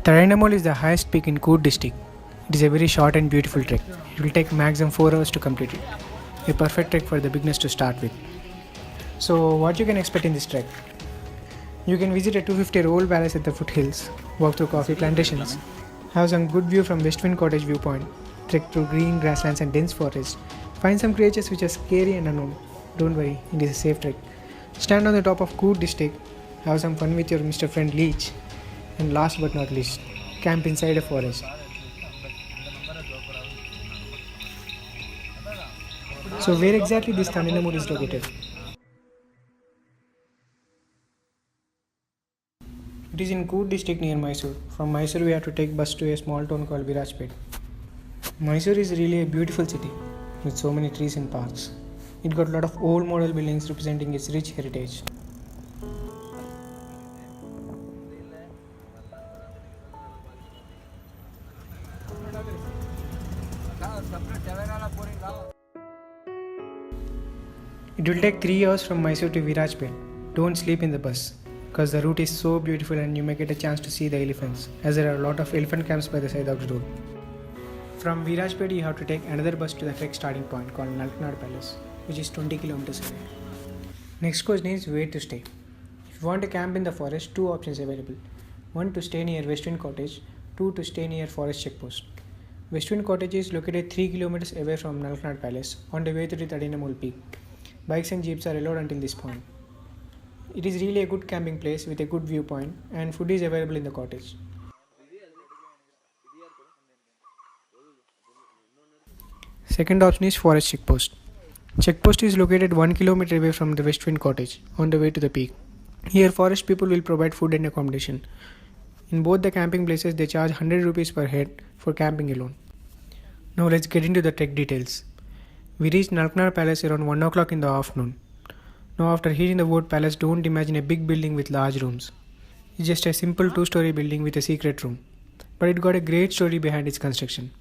Tadiandamol is the highest peak in Coorg district. It is a very short and beautiful trek. It will take maximum 4 hours to complete it. A perfect trek for the beginners to start with. So what you can expect in this trek? You can visit a 250-year old palace at the foothills, walk through coffee plantations, have some good view from Westwind Cottage viewpoint, trek through green grasslands and dense forest, find some creatures which are scary and unknown. Don't worry, it is a safe trek. Stand on the top of Coorg district, have some fun with your Mr. Friend Leech, and last but not least, camp inside a forest. So where exactly this Tadiandamol is located? It is in Coorg district near Mysore. From Mysore we have to take bus to a small town called Virajpet. Mysore is really a beautiful city with so many trees and parks. It got a lot of old model buildings representing its rich heritage. It will take 3 hours from Mysore to Virajpet. Don't sleep in the bus because the route is so beautiful and you may get a chance to see the elephants as there are a lot of elephant camps by the side of the road. From Virajpet you have to take another bus to the trek starting point called Nalknad Palace, which is 20 kilometers away. Next question is where to stay. If you want to camp in the forest, two options available. One to stay near Westwind Cottage, two to stay near Forest Checkpost. Westwind Cottage is located 3 kilometers away from Nalknad Palace on the way to the Tadiandamol peak. Bikes and jeeps are allowed until this point. It is really a good camping place with a good viewpoint and food is available in the cottage. Second option is Forest Checkpost. Checkpost is located 1 kilometer away from the Westwind Cottage on the way to the peak. Here forest people will provide food and accommodation. In both the camping places they charge 100 rupees per head for camping alone. Now let's get into the trek details. We reached Nalknar Palace around 1 o'clock in the afternoon. Now after hearing the word palace, don't imagine a big building with large rooms. It's just a simple 2-story building with a secret room. But it got a great story behind its construction.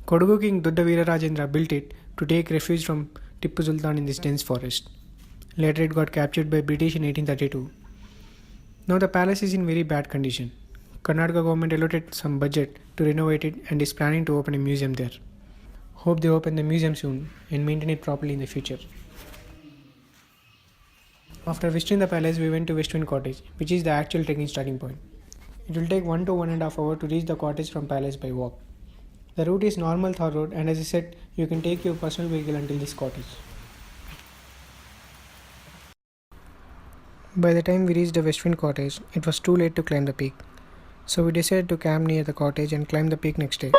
Kodagu King Dodda Veerarajendra built it to take refuge from Tippu Sultan in this dense forest. Later it got captured by British in 1832. Now the palace is in very bad condition. Karnataka government allotted some budget to renovate it and is planning to open a museum there. Hope they open the museum soon and maintain it properly in the future. After visiting the palace, we went to Westwind Cottage, which is the actual trekking starting point. It will take 1 to 1.5 hours to reach the cottage from palace by walk. The route is normal Thar road and as I said, you can take your personal vehicle until this cottage. By the time we reached the Westwind Cottage, it was too late to climb the peak. So we decided to camp near the cottage and climb the peak next day.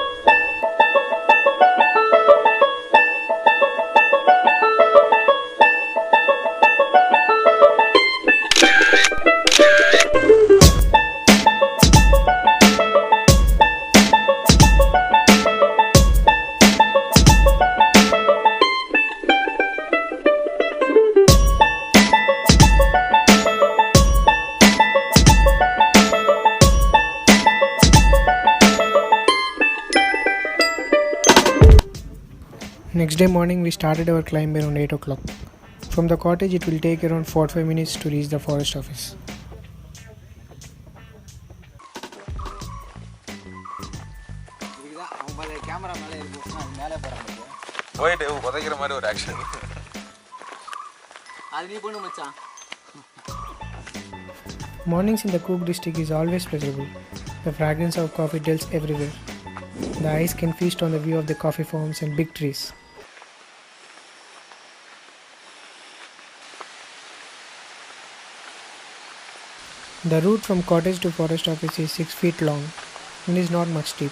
Next day morning we started our climb around 8 o'clock. From the cottage it will take around 45 minutes to reach the forest office. Mornings in the Coorg district is always pleasurable. The fragrance of coffee dwells everywhere. The eyes can feast on the view of the coffee farms and big trees. The route from cottage to forest office is 6 feet long and is not much steep.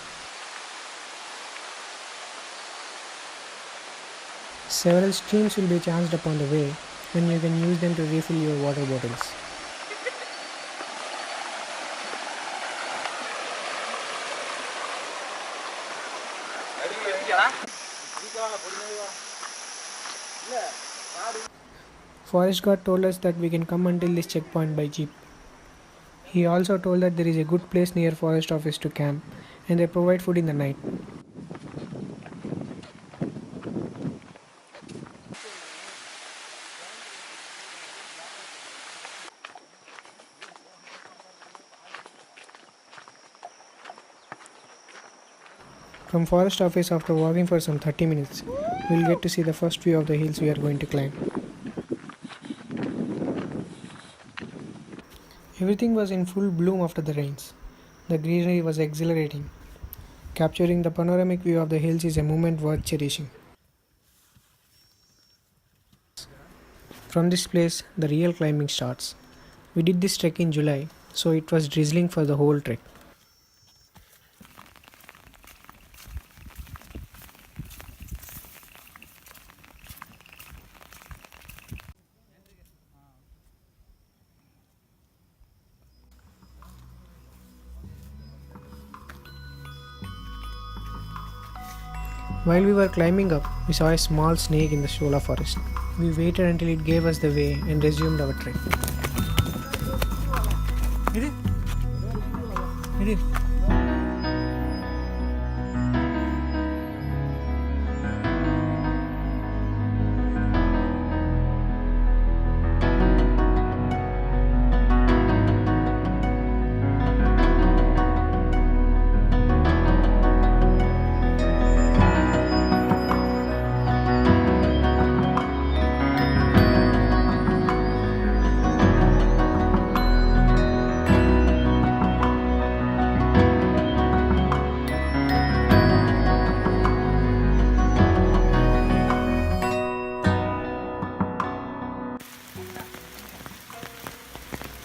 Several streams will be chanced upon the way and you can use them to refill your water bottles. Forest guard told us that we can come until this checkpoint by jeep. He also told that there is a good place near forest office to camp and they provide food in the night. From forest office, after walking for some 30 minutes, we'll get to see the first view of the hills we are going to climb. Everything was in full bloom after the rains. The greenery was exhilarating. Capturing the panoramic view of the hills is a moment worth cherishing. From this place, the real climbing starts. We did this trek in July, so it was drizzling for the whole trek. While we were climbing up, we saw a small snake in the shola forest. We waited until it gave us the way and resumed our trek.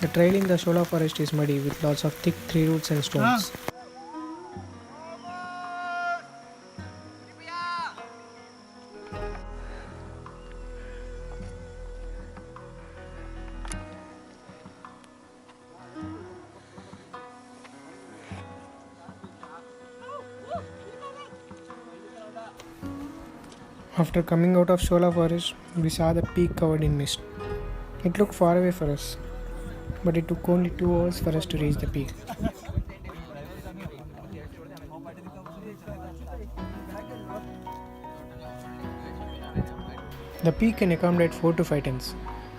The trail in the shola forest is muddy with lots of thick tree roots and stones. After coming out of shola forest, we saw the peak covered in mist. It looked far away for us, but it took only 2 hours for us to reach the peak. The peak can accommodate 4 to 5 tents,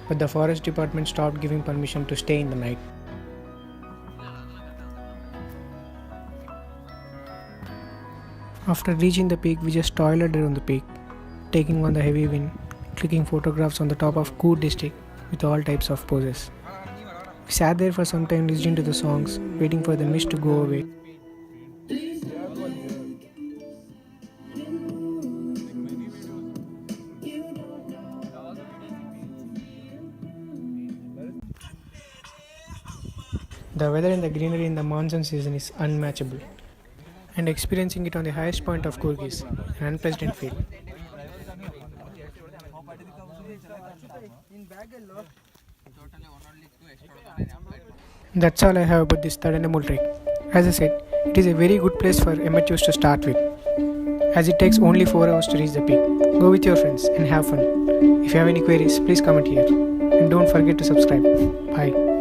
but the forest department stopped giving permission to stay in the night. After reaching the peak, we just toiled around the peak, taking on the heavy wind, clicking photographs on the top of Coorg district with all types of poses. We sat there for some time listening to the songs, waiting for the mist to go away. The weather and the greenery in the monsoon season is unmatchable, and experiencing it on the highest point of Coorg is an unprecedented feeling. That's all I have about this Tadiandamol trek. As I said, it is a very good place for amateurs to start with, as it takes only 4 hours to reach the peak. Go with your friends and have fun. If you have any queries, please comment here. And don't forget to subscribe. Bye.